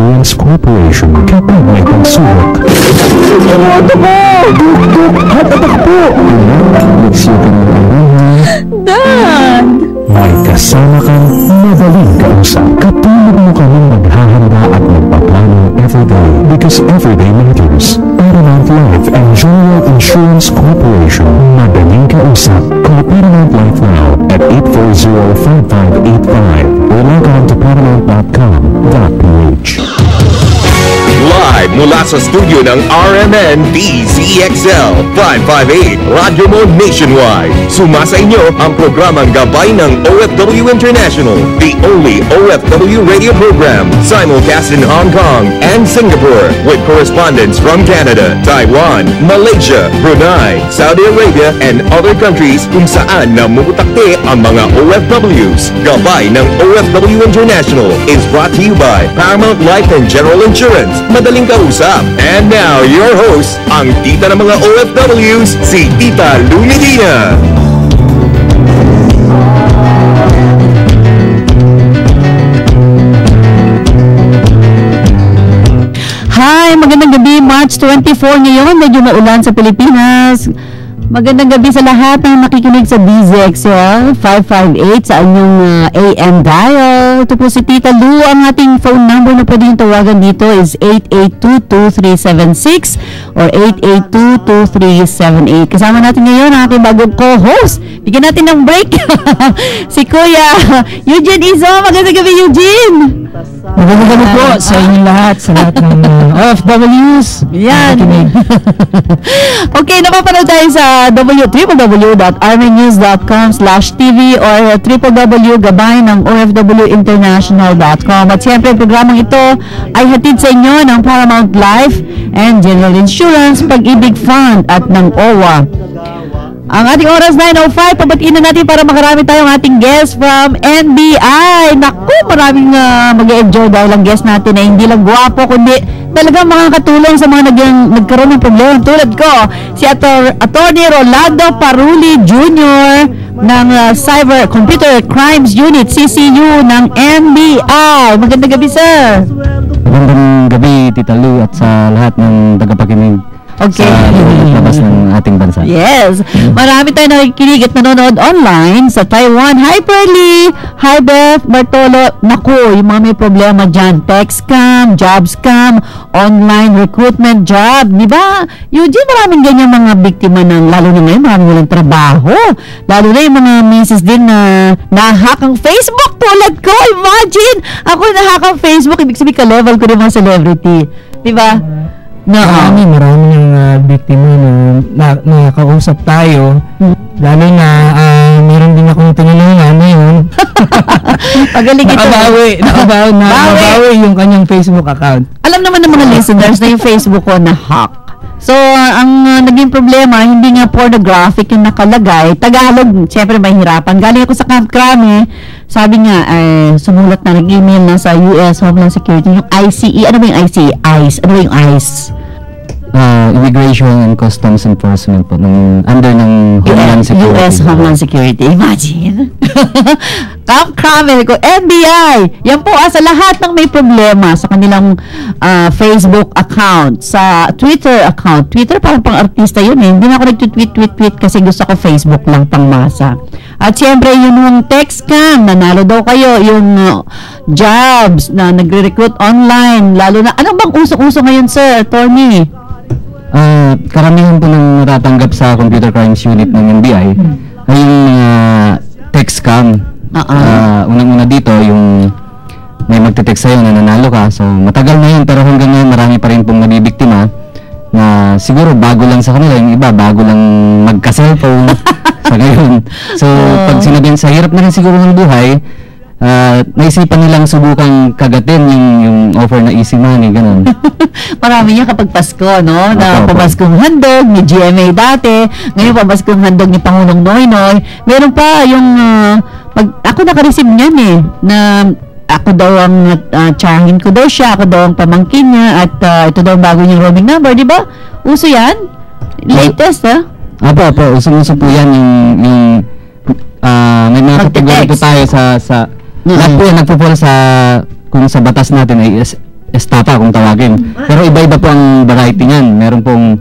Insurance Corporation kapag may pagsulok. Ito po! Hatatak po! Leksyon ka ng Dad! may kasama kang madaling kausap. Katulog mo kaming maghahanda at magpaplano everyday because everyday matters. Paramount Life and General Insurance Corporation. Madaling kausap. Call Paramount Life now at 840-5585 or log on to paramount.com.ph. Live mula sa studio ng RMN DZXL 558 Radyo Mo Nationwide. Sumasa inyo ang programang Gabay ng OFW International, the only OFW radio program simulcast in Hong Kong and Singapore with correspondents from Canada, Taiwan, Malaysia, Brunei, Saudi Arabia, and other countries kung saan namumutakte ang mga OFWs. Gabay ng OFW International is brought to you by Paramount Life and General Insurance. Madaling kausap. And now, your host, ang tita ng mga OFWs, si Tita Lou Medina. Hi! Magandang gabi, March 24 ngayon. Medyo maulan sa Pilipinas. Magandang gabi sa lahat ng nakikinig sa DZXL 558 sa inyong AM dial. Ito po si Tita Lou. Ang ating phone number na pwedeng tawagan dito is 8822-2376 or 8822-2378. Kasama natin ngayon ang ating bagong co-host. Bigyan natin ng break. Si Kuya Eugene Izo. Magandang gabi, Eugene! Magandang gabi po sa inyong lahat, sa lahat ng OFWs. Yan. Okay, napapanood tayo sa www.armynews.com/tv or www.gabay ng OFWinternational.com. At siyempre, programang ito ay hatid sa inyo ng Paramount Life and General Insurance, Pag-ibig Fund at ng OWA. Ang ating oras 9:05, pabatiin na natin para makarami tayong ating guest from NBI. Naku, maraming mag-enjoy dahil ang guest natin ay hindi lang guwapo, kundi talagang makakatulong sa mga nagkaroon ng problema. Tulad ko, si Attorney Rolando Paruli Jr. ng Cyber Computer Crimes Unit, CCU ng NBI. Magandang gabi, sir. Magandang gabi, Tita Lou, at sa lahat ng tagapakinig. Okay. Sa labas ng ating bansa. Yes. Marami tayong nakikinig at nanonood online sa Taiwan. Hi, Pearly! Hi, Beth! Bartolo! Naku, yung mga may problema dyan. Tech scam, job scam, online recruitment job. Di ba? Eugene, maraming ganyan mga biktima ng, lalo na ngayon, maraming walang trabaho. Lalo na yung mga misis din na nahack ang Facebook tulad ko. Imagine! Ako nahack ang Facebook. Ibig sabihin ka-level ko ng mga celebrity. Di ba? Marami ng biktima na nakakausap tayo. Lalo na meron din akong tinulungan ngayon. Pagaling ito. Nakabawi yung kanyang Facebook account. Alam naman ng mga listeners na yung Facebook ko na hack. So, ang naging problema, hindi nga pornographic yung nakalagay. Tagalog, siyempre mahirapan. Galing ako sa Camp Crame, sabi nga, sumulat na, nag-email na sa US Homeland Security, yung ICE. Ano ba yung ICE? ICE. Ano ba yung ICE? Immigration and Customs Enforcement po, under ng Homeland Security. US Homeland Security. Imagine. Camp Crame ko, NBI. Yan po sa lahat ng may problema sa kanilang Facebook account, sa Twitter account. Twitter parang pang-artista yun eh. Hindi na ako nag-tweet kasi gusto ko Facebook lang pang-masa. At siyempre, yung text scam, nanalo daw kayo, yung jobs na nagre-recruit online, lalo na, anong bang usok-usok ngayon, sir, attorney? Karamihan po ng natatanggap sa Computer Crimes Unit ng NBI ay yung text scam. Unang-una dito, yung may magte-text sa'yo na nanalo ka. So, matagal na yun, pero hanggang ngayon marami pa rin pong nabibiktima na siguro bago lang sa kanila, yung iba bago lang magka-cellphone sa ngayon. So, pag sinabihan sa hirap na rin siguro ng buhay, naisipan nilang subukang kagatin yung offer na easy money, ganun. Marami niya kapag Pasko, no? Na pamaskong handog ni GMA dati, ngayon pamaskong handog ni Pangulong Noynoy. Meron pa yung, ako naka-receive niyan eh, na ako daw ang tsahin ko daw siya, ako daw ang pamangkin niya, at ito daw bago niyang roaming number, di ba? Uso yan? Latest, ha? Apo, uso po yan yung may mga kategorya po tayo sa lahat po yan nagpo-fall sa, kung sa batas natin ay estapa kung tawagin. Pero iba-iba po ang variety niyan. Meron pong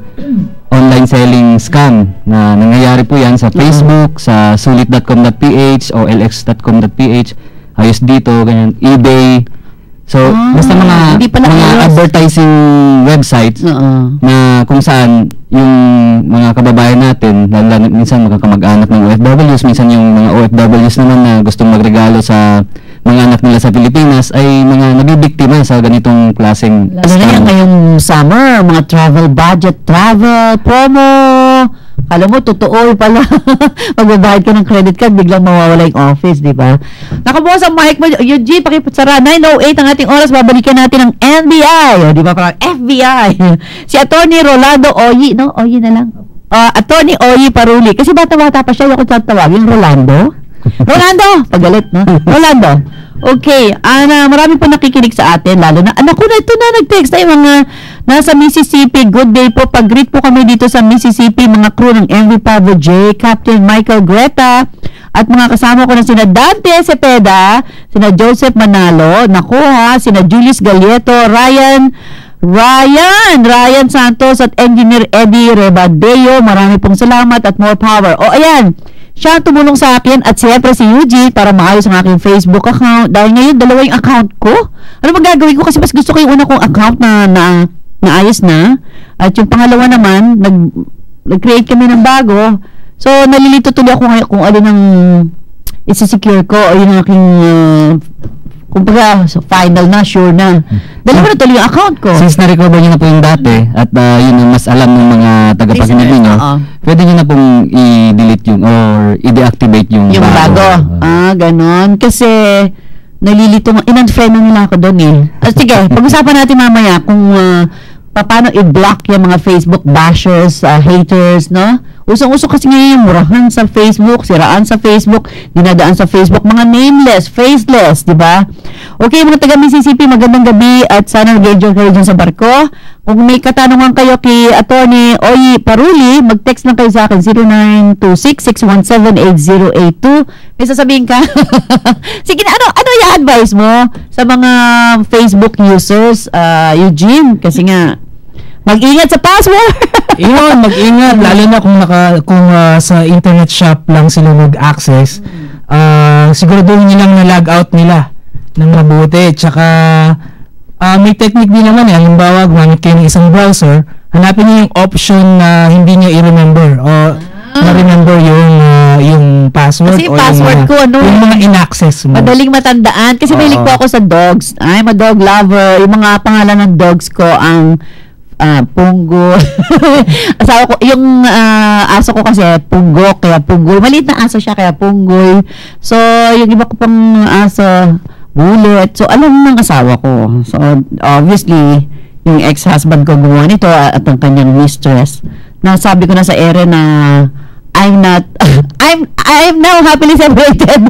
online selling scam na nangyayari po yan sa Facebook, sa sulit.com.ph, olx.com.ph, ayos dito, ganyan, eBay. So, basta mga advertising websites na kung saan yung mga kababayan natin, lalo minsan magkakamag-anak ng OFWs, minsan yung mga OFWs naman na gustong magregalo sa mga anak nila sa Pilipinas ay mga nabibiktima sa ganitong klaseng lalo na yan ngayong summer, mga travel budget, travel, promo. Alam mo, totoo pala. Magbabayad ka ng credit card, biglang mawawala yung office, di ba? Nakabukas ang mic mo. Eugene, pakipasara. 9:08 ang ating oras. Babalikan natin ang NBI. O, di ba? Parang FBI. Si Attorney Rolando Oyi. No? Oyi na lang. Attorney Oyi Paruli. Kasi bata-bata pa siya. Yung tatawagin, Rolando. Rolando! Pagalit, no? Rolando. Okay. Marami po nakikinig sa atin. Lalo na, anak ko na ito na nag-text tayo mga nasa Mississippi. Good day po. Pag-greet po kami dito sa Mississippi. Mga crew ng MV Pablo J, Captain Michael Greta, at mga kasama ko na sina Dante Cepeda, sina Joseph Manalo, sina Julius Galieto, Ryan Santos at Engineer Eddie Rebadeo. Marami pong salamat at more power. O ayan, siya tumulong sa akin at siyempre si Eugene para maayos ang aking Facebook account. Dahil ngayon, dalawa yung account ko. Ano bang gagawin ko? Kasi mas gusto ko yung una kong account na naayos na. At yung pangalawa naman, nag-create kami ng bago. So, nalilito tuloy ako ngayon kung alin ang isi-secure ko o yung aking kumbaga, final na, sure na. Dalawa na tuloy yung account ko. Since na-recover nyo na po yung dati at yun ang mas alam ng mga tagapakinig ninyo, pwede nyo na pong i-delete yung or i-deactivate yung bago. Ganon. Kasi nalilito mo. In-unfriend na nila ako doon eh. Sige, pag-usapan natin mamaya kung paano i-block yung mga Facebook bashers, haters, no? Usong-uso kasi ngayon yung murahan sa Facebook, siraan sa Facebook, dinadaan sa Facebook, mga nameless, faceless, di ba? Okay, mga taga Mississippi, magandang gabi at sana nag-enjoy kayo dyan sa barko. Kung may katanungan kayo kay Attorney Oyi Paruli, mag-text lang kayo sa akin, 0926-617-8082. May sasabihin ka? Sige na, ano i-advise mo sa mga Facebook users, Eugene? Kasi nga, mag-ingat sa password. Yun, mag-ingat lalo na kung sa internet shop lang sila mag-access. Siguraduhin nilang na-log out nila ng mabuti. Tsaka may technique din naman halimbawa, gumamit kayo ng isang browser, hanapin niyo yung option na hindi niyo i-remember o na-remember yung password. Kasi yung password ko, yung mga in-access mo. Madaling matandaan. Kasi mahilig po ako sa dogs. I'm a dog lover. Yung mga pangalan ng dogs ko ang Punggo. Asawa ko, yung aso ko kasi Punggo, kaya Punggoy. Maliit na aso siya, kaya Punggoy. So, yung iba ko pang aso, Bullet. So, alam ng asawa ko. So, obviously, yung ex-husband ko gumawa nito at ang kanyang mistress. Nasabi ko na sa ere na I'm now happily separated.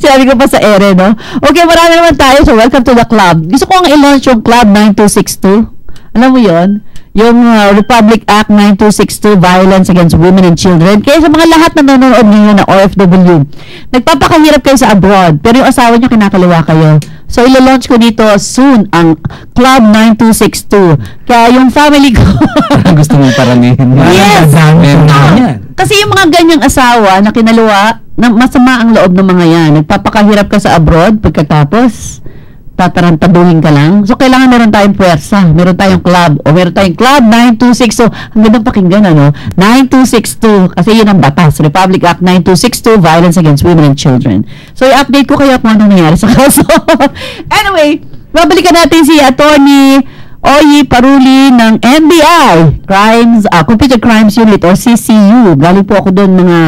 Sabi ko pa sa ere, no? Okay, marami naman tayo. So, welcome to the club. Gusto ko nga i-launch yung Club 9262. Alam mo yon? Yung Republic Act 9262, Violence Against Women and Children. Kaya sa mga lahat na nanonood ngayon na OFW, nagpapakahirap kayo sa abroad, pero yung asawa nyo kinakaliwa kayo. So, ilo-launch ko dito soon ang Club 9262. Kaya yung family ko... Gusto mong paramihin. Yes! Kasi yung mga ganyang asawa na kinaliwa, na masama ang loob ng mga yan. Nagpapakahirap ka sa abroad, pagkatapos tatarantaduhin ka lang. So, kailangan meron tayong puwersa. Meron tayong club. O meron tayong Club 9262. Ang gandang pakinggan, 9262. Kasi yun ang batas. Republic Act 9262, Violence Against Women and Children. So, i-update ko kayo kung anong nangyari sa kaso. Anyway, babalikan natin si Attorney Oyi Paruli ng NBI, Computer Crimes Unit or CCU. Galing po ako doon mga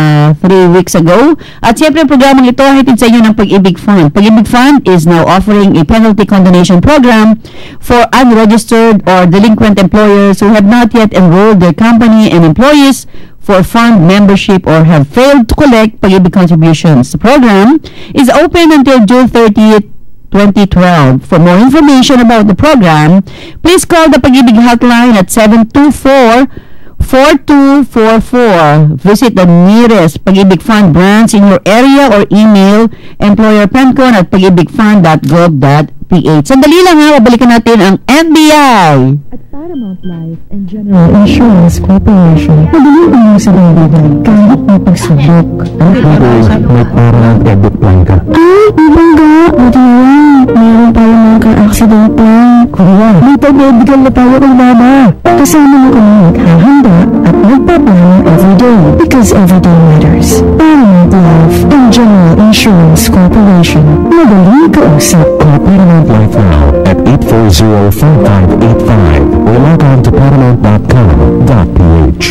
3 weeks ago. At siyempre, ang programang ito hatid sa inyo ng Pag-ibig Fund. Pag-ibig Fund is now offering a penalty condonation program for unregistered or delinquent employers who have not yet enrolled their company and employees for fund membership or have failed to collect Pag-ibig contributions. The program is open until June 30th, 2012. For more information about the program, please call the Pag-ibig Hotline at 724-409-9999 4244. Visit the nearest Pag-ibig Fund branch in your area or email employerpencon@pagibigfund.gov.ph. Sandali lang ha, babalikan natin ang NBI. At Paramount Life and General Insurance Corporation, madali ang sa buhay kahit may pagsubok. Ang Peter, may Paramount Edit Plan ka. Ay, ibangga! Buti yan. Meron tayo mga ka-accident plan. Kuya, may pag-medical na tayo kay mama. Kasama mo kami maghahanda at magpaplano everyday because everyday matters. Paramount Life and General Insurance Corporation, madaling kausap. Call Paramount Life now at 840-5585 or log on to paramount.com.ph.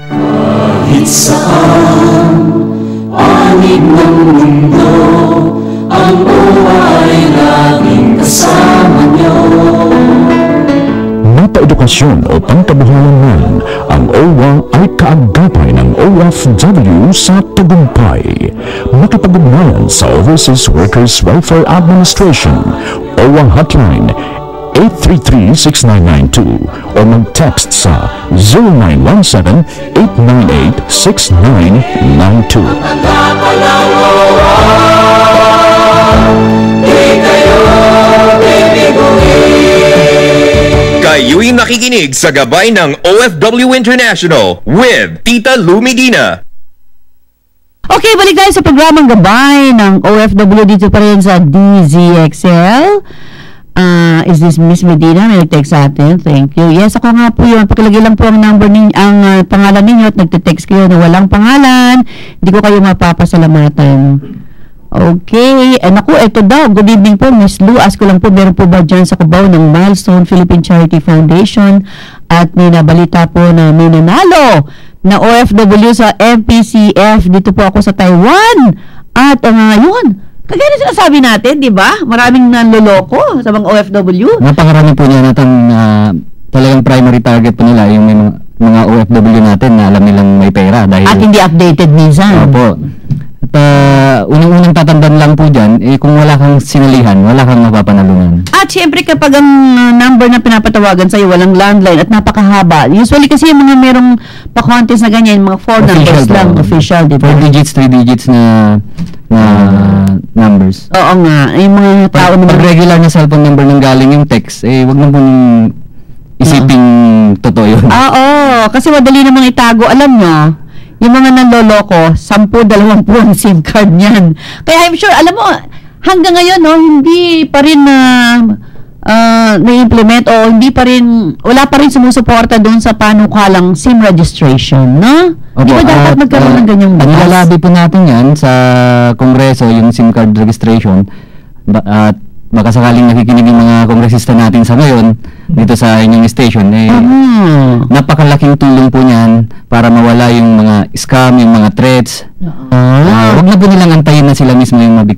Kahit saan, panig ng mundo, ang OWA ay laging kasama niyo. Mapa-edukasyon o pangkabuhayan man, ang OWA ay kaagapay ng OFW sa tagumpay. Makipag-ugnayan sa Overseas Workers Welfare Administration, OWA Hotline 833-6992 o mag-text sa 0917-898-6992. Nagpapalang OWA, di kayo bibiguin. Kayo'y nakikinig sa gabay ng OFW International with Tita Lou Medina. Okay, balik tayo sa programang gabay ng OFW dito pa rin sa DZXL. Is this Miss Medina? May nag-text sa atin. Thank you. Yes, ako nga po yun. Pakilagay lang po ang number ang pangalan ninyo at nagte-text kayo na walang pangalan. Hindi ko kayo mapapasalamatan. Okay. Naku, eto daw. Good evening po, Miss Lou. Ask ko lang po, meron po ba dyan sa Cubao ng Milestone Philippine Charity Foundation at may nabalita po na may nanalo na OFW sa MPCF. Dito po ako sa Taiwan. At yun. Kagaya na sinasabi natin, di ba? Maraming nanloloko sa mga OFW. Napakarami po niya natin talagang primary target po nila yung may mga OFW natin na alam nilang may pera. Dahil, at hindi updated minsan. Opo. At unang-unang tatandaan lang po dyan, kung wala kang sinalihan, wala kang mapapanalunan. At syempre kapag ang number na pinapatawagan sa'yo, walang landline at napakahaba. Usually kasi yung mga merong pa-contest na ganyan, mga 4 numbers lang, official, di ba? 4 digits, 3 digits na numbers. Oo nga, yung mga tao naman. Pag regular na cellphone number nang galing yung text, wag na pong isiping totoo yun. Oo, kasi madali namang itago. Alam nyo, yung mga nanloloko, 10-20 ang SIM card niyan. Kaya I'm sure, alam mo, hanggang ngayon, no, hindi pa rin na-implement o hindi pa rin, wala pa rin sumusuporta doon sa panukalang SIM registration, no? Di ba dapat magkaroon ng ganyang batas? Nilalabi po natin yan sa Kongreso, yung SIM card registration, at baka sakaling nakikinig yung mga kongresista natin sa ngayon dito sa inyong station, napakalaking tulong po niyan para mawala yung mga scam, yung mga threats. Wag na po nilang antayin na sila mismo yung mabiktima.